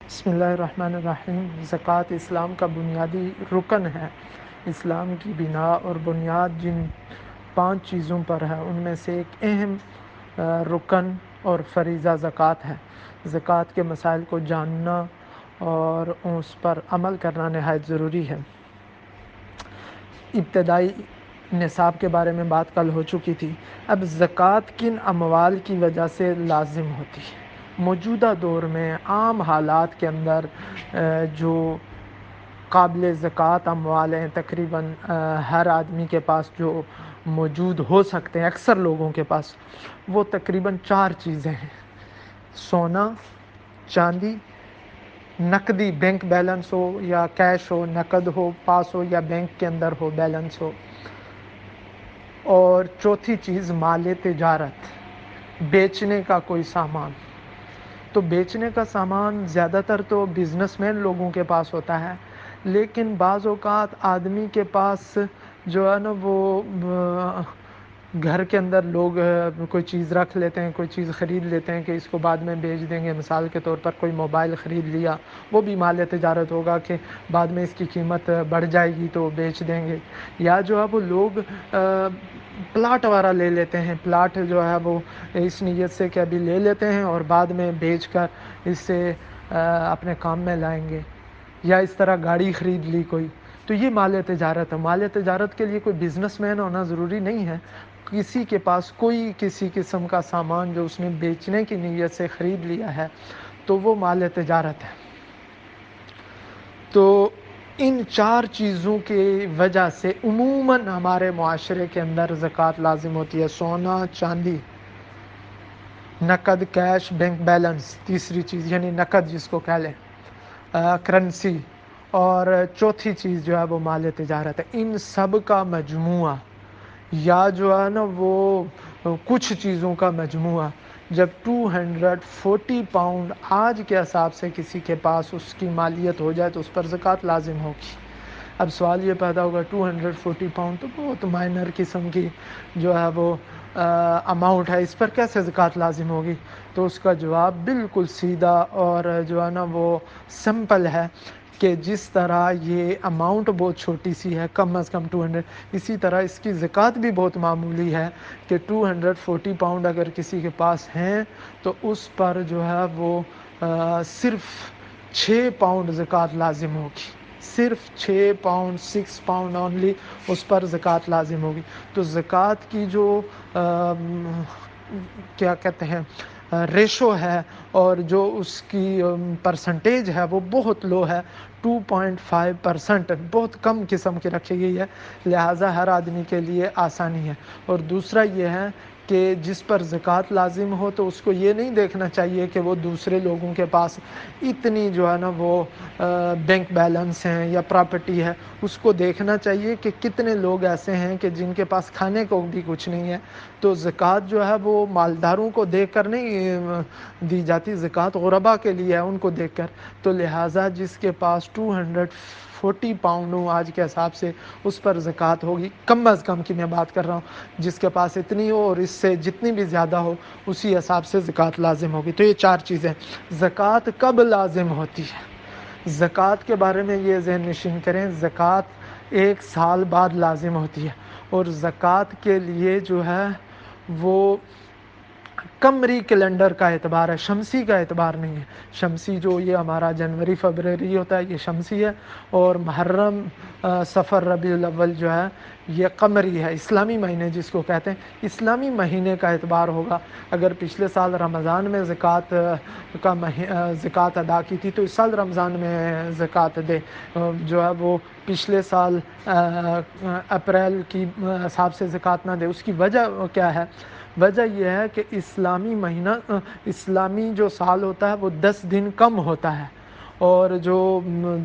بسم اللہ الرحمن الرحیم۔ زکوٰۃ اسلام کا بنیادی رکن ہے۔ اسلام کی بنا اور بنیاد جن 5 چیزوں پر ہے ان میں سے ایک اہم رکن اور فریضہ زکوٰۃ ہے۔ زکوٰۃ کے مسائل کو جاننا اور اس پر عمل کرنا نہایت ضروری ہے۔ ابتدائی نصاب کے بارے میں بات کل ہو چکی تھی۔ اب زکوٰۃ کن اموال کی وجہ سے لازم ہوتی ہے؟ موجودہ دور میں عام حالات کے اندر جو قابل زکوٰۃ اموال ہیں، تقریباً ہر آدمی کے پاس جو موجود ہو سکتے ہیں، اکثر لوگوں کے پاس، وہ تقریباً 4 چیزیں ہیں: سونا، چاندی، نقدی بینک بیلنس ہو یا کیش ہو، نقد ہو پاس ہو یا بینک کے اندر ہو بیلنس ہو، اور چوتھی چیز مال تجارت، بیچنے کا کوئی سامان۔ تو بیچنے کا سامان زیادہ تر تو بزنس مین لوگوں کے پاس ہوتا ہے، لیکن بعض اوقات آدمی کے پاس جو ہے نا وہ گھر کے اندر لوگ کوئی چیز رکھ لیتے ہیں، کوئی چیز خرید لیتے ہیں کہ اس کو بعد میں بیچ دیں گے۔ مثال کے طور پر کوئی موبائل خرید لیا، وہ بھی مال تجارت ہوگا کہ بعد میں اس کی قیمت بڑھ جائے گی تو بیچ دیں گے۔ یا جو ہے وہ لوگ پلاٹ وغیرہ لے لیتے ہیں، پلاٹ جو ہے وہ اس نیت سے کہ ابھی لے لیتے ہیں اور بعد میں بیچ کر اس سے اپنے کام میں لائیں گے۔ یا اس طرح گاڑی خرید لی کوئی، تو یہ مال تجارت ہے۔ مال تجارت کے لیے کوئی بزنس مین ہونا ضروری نہیں ہے، کسی کے پاس کوئی کسی قسم کا سامان جو اس نے بیچنے کی نیت سے خرید لیا ہے تو وہ مال تجارت ہے۔ تو ان 4 چیزوں کی وجہ سے عموماً ہمارے معاشرے کے اندر زکوٰۃ لازم ہوتی ہے: سونا، چاندی، نقد کیش، بینک بیلنس، تیسری چیز یعنی نقد جس کو کہہ لیں، کرنسی، اور چوتھی چیز جو ہے وہ مال تجارت ہے۔ ان سب کا مجموعہ یا جو ہے نا وہ کچھ چیزوں کا مجموعہ جب 240 پاؤنڈ آج کے حساب سے کسی کے پاس اس کی مالیت ہو جائے تو اس پر زکوٰۃ لازم ہوگی۔ اب سوال یہ پیدا ہوگا 240 پاؤنڈ تو بہت مائنر قسم کی جو ہے وہ اماؤنٹ ہے، اس پر کیسے زکوٰۃ لازم ہوگی؟ تو اس کا جواب بالکل سیدھا اور جو ہے نا وہ سمپل ہے کہ جس طرح یہ اماؤنٹ بہت چھوٹی سی ہے، کم از کم 200، اسی طرح اس کی زکوٰۃ بھی بہت معمولی ہے کہ 240 پاؤنڈ اگر کسی کے پاس ہیں تو اس پر جو ہے وہ صرف 6 پاؤنڈ زکوٰۃ لازم ہوگی، صرف 6 پاؤنڈ، 6 پاؤنڈ اونلی اس پر زکوٰۃ لازم ہوگی۔ تو زکوٰۃ کی جو کیا کہتے ہیں ریشو ہے اور جو اس کی پرسنٹیج ہے وہ بہت لو ہے، 2.5%، بہت کم قسم کی رکھی گئی ہے، لہٰذا ہر آدمی کے لیے آسانی ہے۔ اور دوسرا یہ ہے کہ جس پر زکوٰۃ لازم ہو تو اس کو یہ نہیں دیکھنا چاہیے کہ وہ دوسرے لوگوں کے پاس اتنی جو ہے نا وہ بینک بیلنس ہیں یا پراپرٹی ہے، اس کو دیکھنا چاہیے کہ کتنے لوگ ایسے ہیں کہ جن کے پاس کھانے کو بھی کچھ نہیں ہے۔ تو زکوٰۃ جو ہے وہ مالداروں کو دیکھ کر نہیں دی جاتی، زکوٰۃ غربا کے لیے ہے، ان کو دیکھ کر۔ تو لہٰذا جس کے پاس 240 پاؤنڈ ہوں آج کے حساب سے اس پر زکوٰۃ ہوگی، کم از کم کی میں بات کر رہا ہوں، جس کے پاس اتنی ہو اور اس سے جتنی بھی زیادہ ہو اسی حساب سے زکوٰۃ لازم ہوگی۔ تو یہ 4 چیزیں۔ زکوٰۃ کب لازم ہوتی ہے؟ زکوٰۃ کے بارے میں یہ ذہن نشین کریں، زکوٰۃ 1 سال بعد لازم ہوتی ہے، اور زکوٰۃ کے لیے جو ہے وہ قمری کیلنڈر کا اعتبار ہے، شمسی کا اعتبار نہیں ہے۔ شمسی جو یہ ہمارا جنوری فروری ہوتا ہے یہ شمسی ہے، اور محرم، صفر، ربیع الاول جو ہے یہ قمری ہے، اسلامی مہینے جس کو کہتے ہیں۔ اسلامی مہینے کا اعتبار ہوگا۔ اگر پچھلے سال رمضان میں زکوٰۃ ادا کی تھی تو اس سال رمضان میں زکوٰۃ دے، جو ہے وہ پچھلے سال اپریل کی حساب سے زکوٰۃ نہ دے۔ اس کی وجہ کیا ہے؟ وجہ یہ ہے کہ اسلامی جو سال ہوتا ہے وہ 10 دن کم ہوتا ہے، اور جو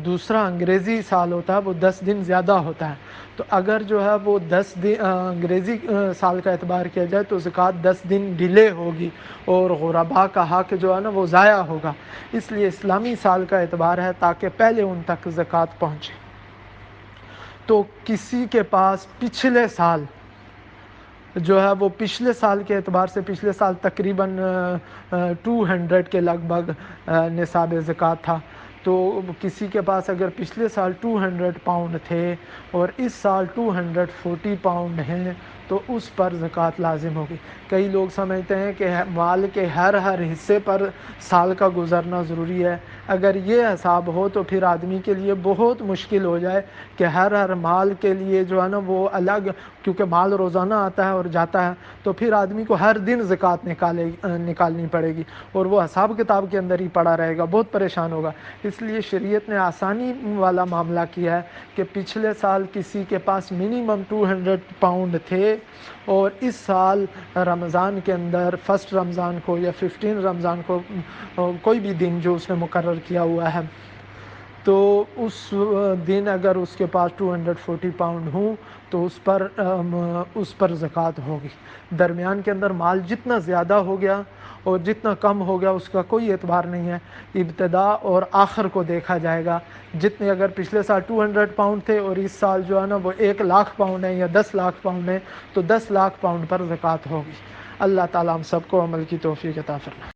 دوسرا انگریزی سال ہوتا ہے وہ 10 دن زیادہ ہوتا ہے۔ تو اگر جو ہے وہ 10 دن انگریزی سال کا اعتبار کیا جائے تو زکوٰۃ 10 دن ڈیلے ہوگی اور غربا کا حق جو ہے نا وہ ضائع ہوگا، اس لیے اسلامی سال کا اعتبار ہے تاکہ پہلے ان تک زکوٰۃ پہنچے۔ تو کسی کے پاس پچھلے سال جو ہے وہ پچھلے سال کے اعتبار سے پچھلے سال تقریباً 200 کے لگ بھگ نصاب زکوٰۃ تھا، تو کسی کے پاس اگر پچھلے سال 200 پاؤنڈ تھے اور اس سال 240 پاؤنڈ ہیں تو اس پر زکوٰۃ لازم ہوگی۔ کئی لوگ سمجھتے ہیں کہ مال کے ہر حصے پر سال کا گزرنا ضروری ہے۔ اگر یہ حساب ہو تو پھر آدمی کے لیے بہت مشکل ہو جائے کہ ہر مال کے لیے جو ہے نا وہ الگ، کیونکہ مال روزانہ آتا ہے اور جاتا ہے، تو پھر آدمی کو ہر دن زکوٰۃ نکالنی پڑے گی اور وہ حساب کتاب کے اندر ہی پڑا رہے گا، بہت پریشان ہوگا۔ اس لیے شریعت نے آسانی والا معاملہ کیا ہے کہ پچھلے سال کسی کے پاس منیمم 200 پاؤنڈ تھے اور اس سال رمضان کے اندر 1 رمضان کو یا 15 رمضان کو کوئی بھی دن جو اس نے مقرر کیا ہوا ہے، تو اس دن اگر اس کے پاس 240 پاؤنڈ ہوں تو اس پر زکوٰۃ ہوگی۔ درمیان کے اندر مال جتنا زیادہ ہو گیا اور جتنا کم ہو گیا اس کا کوئی اعتبار نہیں ہے، ابتدا اور آخر کو دیکھا جائے گا۔ جتنے اگر پچھلے سال 200 پاؤنڈ تھے اور اس سال جو ہے نا وہ 1 لاکھ پاؤنڈ ہے یا 10 لاکھ پاؤنڈ ہے تو 10 لاکھ پاؤنڈ پر زکوٰۃ ہوگی۔ اللہ تعالیٰ ہم سب کو عمل کی توفیق عطا فرمائے۔